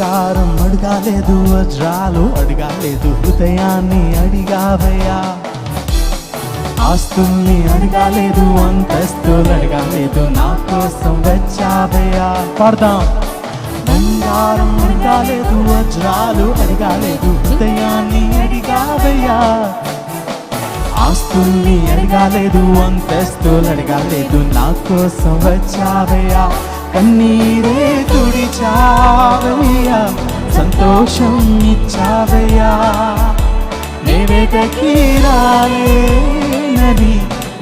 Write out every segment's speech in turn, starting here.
బంగారం అడగాలేదు, వజ్రాలు అడగాలేదు, హృదయాన్ని అడిగావయ్యా. ఆస్తుల్ని అడగాలేదు, అంతస్తులు అడగాలేదు, నా కోసం వచ్చావయ్యా. పాడదాం. బంగారం అడగాలేదు, వజ్రాలు అడగాలేదు, హృదయాన్ని అడిగావయ్యా. ఆస్తుల్ని అడగాలేదు, అంతస్తులు అడగాలేదు, నా కోసం వచ్చావయ్యా. కన్నీరే తుడిచావయ్యా, సంతోషం ఇచ్చావయ్యా. నేవెదకి రాలేనని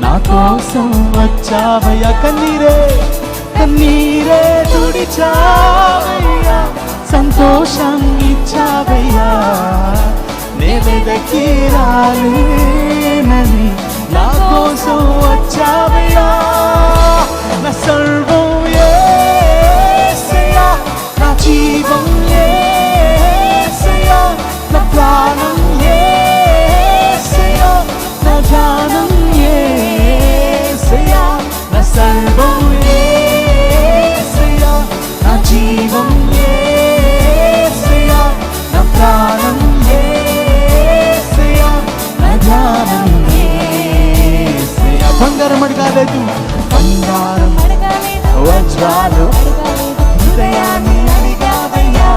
నా కోసం వచ్చావయ్యా. కన్నీరే తుడిచావయ్యా, సంతోషం ఇచ్చావయ్యా. నేవెదకి రాలేనని నా కోసం వచ్చావయ్యా. నా సర్వం యేసయ్యా, నా జీవం యేసయ్యా, నా ప్రాణం యేసయ్యా, నా ధ్యానం యేసయ్యా. నా సర్వం యేసయ్యా, నా జీవం యేసయ్యా, నా ప్రాణం యేసయ్యా, నా ధ్యానం యేసయ్యా. బంగారం అడగాలేదు, బంగారం వజ్రాలు హృదయాన్ని అడిగావయ్యా.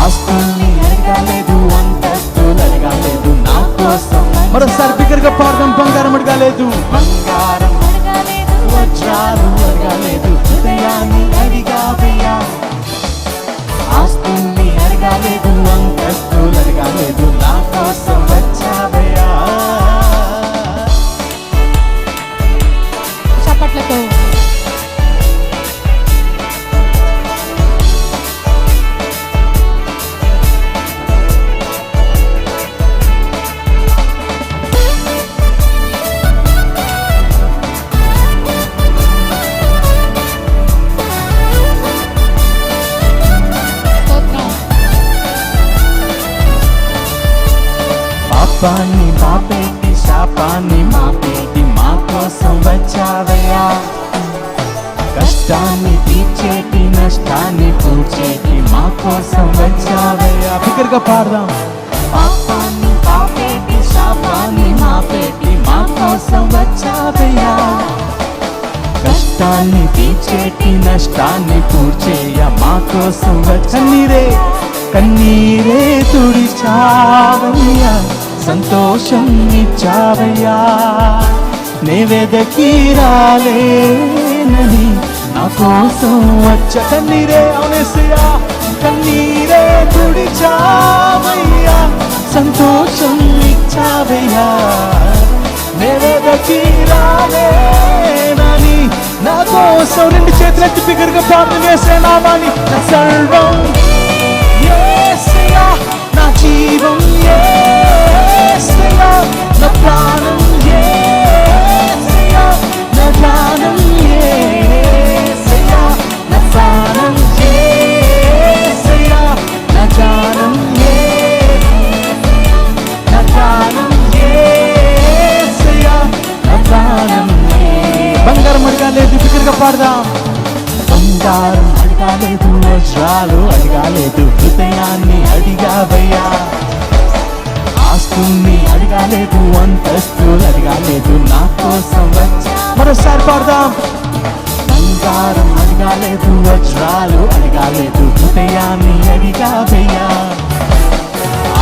ఆస్తుల్ని అడగాలేదు, అంతస్తులు అడగాలేదు, నా కోసం. మరోసారి బిగ్గరగా పాడదాం. బంగారం అడగాలేదు, బంగారం వజ్రాలు అడగాలేదు, హృదయాన్ని అడిగావయ్యా. ఆస్తుల్ని అడగాలేదు, అంతస్తులు అడగాలేదు, నా కోసం వచ్చావయ్యా. చప్పట్లతో పాపాన్ని మాపేటి, శాపాన్ని మాపేటి, మా కోసం వచ్చావయ్యా. కష్టాన్ని తీర్చేటి, నష్టాన్ని పూడ్చేటి, మా కోసం వచ్చావయ్యా. బిగ్గరగా పాడదాం. పాపాన్ని మాపేటి, శాపాన్ని మాపేటి, మా కోసం వచ్చావయ్యా. కష్టాన్ని తీర్చేటి, నష్టాన్ని పూడ్చేయ, మా కోసం కన్నీరే తుడిచావయ్యా, సంతోషం ఇచ్చావయ్యా. నేవెదకి రాలేనని నా కోసం వచ్చా. కన్నీరే అవునేసయ్యా, కన్నీరే తుడిచావయ్యా, సంతోషం ఇచ్చావయ్యా. నేవెదకి రాలేనని నా కోసం. రెండు చేతులెత్తి బిగ్గరగా ప్రార్థన చేసే నామాని. నా సర్వం యేసయ్యా, నా జీవం యేసయ్యా, నా ప్రాణం యేసయ్యా, నా ధ్యానం యేసయ్యా, నా ప్రాణం యేసయ్యా, నా ధ్యానం యేసయ్యా, నా ధ్యానం యేసయ్యా, నా ప్రాణం. బంగారం అడగాలేదు, బిగ్గరగా పాడదాం. బంగారం అడగాలేదు, వజ్రాలు అడగాలేదు, హృదయాన్ని అడిగావయ్యా. ఆస్తుల్ని అడగాలేదు, అంతస్తులు అడగాలేదు, నా కోసం వచ్చా. మరోసారి పాడదాం. బంగారం అడగాలేదు, వజ్రాలు అడగాలేదు, హృదయాన్ని అడిగావయ్యా.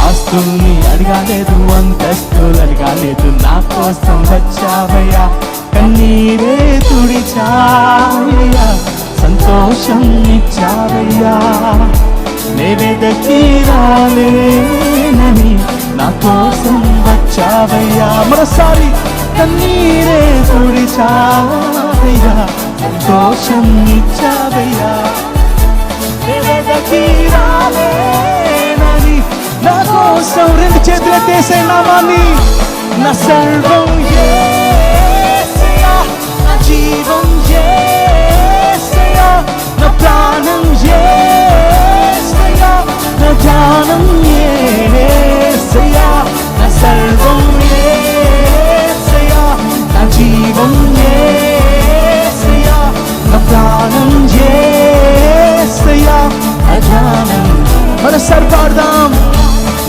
ఆస్తుల్ని అడగాలేదు, అంతస్తులు అడగాలేదు, నా కోసం వచ్చావయ్యా. కన్నీరే తుడిచావయ్యా, సంతోషం ఇచ్చావయ్యా. నేవెదకి రాలేనని నా కోసం వచ్చావయ్యా. మరోసారి. కన్నీరే తుడిచావయ్యా, సంతోషం ఇచ్చావయ్యా. నేవెదకి రాలేనని నా కోసం. రెండు చేతులెత్తేసే నామాన్ని. నా సర్వం యేసయ్యా, నా జీవం యేసయ్యా, నా ప్రాణం యేసయ్యా, నా ధ్యానం యేసయ్యా, నా సర్వం యేసయ్యా, నా జీవం యేసయ్యా, నా ప్రాణం యేసయ్యా, నా మనసారి పాడదాం.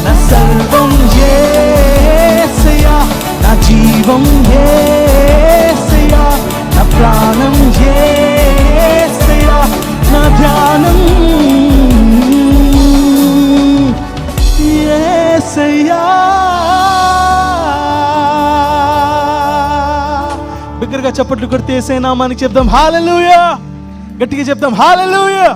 నా సర్వం యేసయ్యా, నా జీవం యేసయ్యా, నా ప్రాణం యేసయ్యా, నా ధ్యానం యేసయ్యా. బిగ్గరగా చప్పట్లు కొడితే యేసయ్య నామానికి చెప్దాం హల్లెలూయా. గట్టిగా చెప్దాం హల్లెలూయా.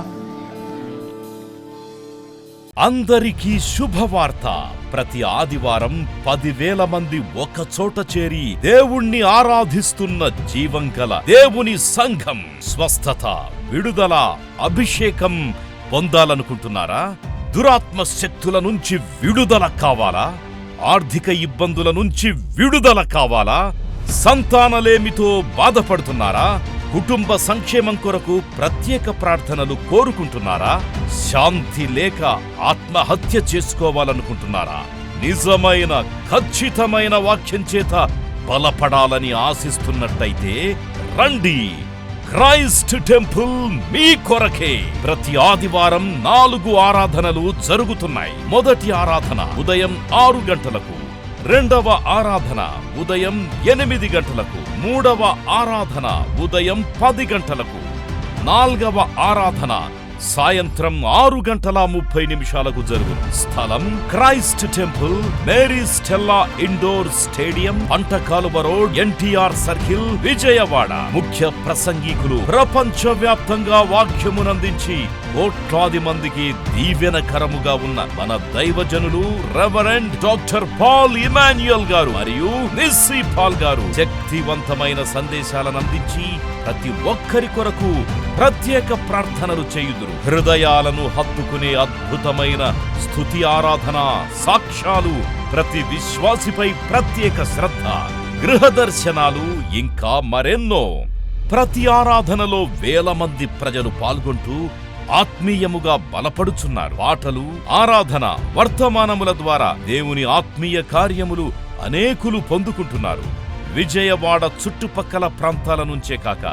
అందరికీ శుభవార్త. ప్రతి ఆదివారం 10,000 మంది ఒక చోట చేరి దేవుణ్ణి ఆరాధిస్తున్న జీవం గల దేవుని సంఘం. స్వస్థత, విడుదల, అభిషేకం పొందాలనుకుంటున్నారా? దురాత్మ శక్తుల నుంచి విడుదల కావాలా? ఆర్థిక ఇబ్బందుల నుంచి విడుదల కావాలా? సంతానలేమితో బాధపడుతున్నారా? కుటుంబ సంక్షేమం కొరకు ప్రత్యేక ప్రార్థనలు కోరుకుంటున్నారా? శాంతి లేక ఆత్మహత్య చేసుకోవాలనుకుంటున్నారా? నిజమైన ఖచ్చితమైన వాక్యం చేత బలపడాలని ఆశిస్తున్నట్టయితే రండి. క్రైస్ట్ టెంపుల్ మీ కొరకే. ప్రతి ఆదివారం 4 ఆరాధనలు జరుగుతున్నాయి. మొదటి ఆరాధన ఉదయం 6 గంటలకు, రెండవ ఆరాధన ఉదయం 8 గంటలకు, మూడవ ఆరాధన ఉదయం 10 గంటలకు, 4వ ఆరాధన సాయంత్రం 6:30 జరుగును. స్థలం Christ temple, Mary Stella indoor stadium, Pantakaluva road, NTR circle, Vijayawada. ముఖ్య ప్రసంగికులు ప్రపంచ వ్యాప్తంగా వాక్యమునందించి కోట్లాది మందికి దీవెనకరముగా ఉన్న మన దైవజనులు రెవరెండ్ డాక్టర్ పాల్ ఇమాన్యుయల్ గారు మరియు నిస్సీ పాల్ గారు శక్తివంతమైన సందేశాలను అందించి ప్రతి ఒక్కరి కొరకు ప్రత్యేక ప్రార్థనలు చేయుదురు. హృదయాలను హత్తుకునే అద్భుతమైన స్తుతి ఆరాధన సాక్ష్యాలు, ప్రతి విశ్వాసిపై ప్రత్యేక శ్రద్ధ, గృహ దర్శనాలు, ఇంకా మరెన్నో. ప్రతి ఆరాధనలో 1000 మంది ప్రజలు పాల్గొంటూ ఆత్మీయముగా బలపడుచున్నారు. పాటలు, ఆరాధన, వర్తమానముల ద్వారా దేవుని ఆత్మీయ కార్యములు అనేకులు పొందుకుంటున్నారు. విజయవాడ చుట్టుపక్కల ప్రాంతాల నుంచే కాక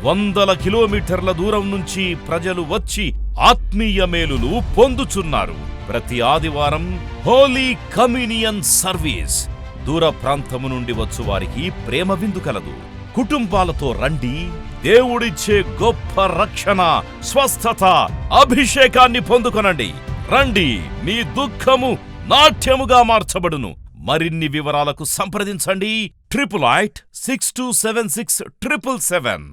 100 కిలోమీటర్ల దూరం నుంచి ప్రజలు వచ్చి ఆత్మీయ మేలులు పొందుచున్నారు. ప్రతి ఆదివారం హోలీ కమ్యూనియన్ సర్వీస్. దూర ప్రాంతము నుండి వచ్చు వారికి ప్రేమ విందు కలదు. కుటుంబాలతో రండి. దేవుడిచ్చే గొప్ప రక్షణ, స్వస్థత, అభిషేకాన్ని పొందుకొనండి. రండి, మీ దుఃఖము నాట్యముగా మార్చబడును. మరిన్ని వివరాలకు సంప్రదించండి 8862767777.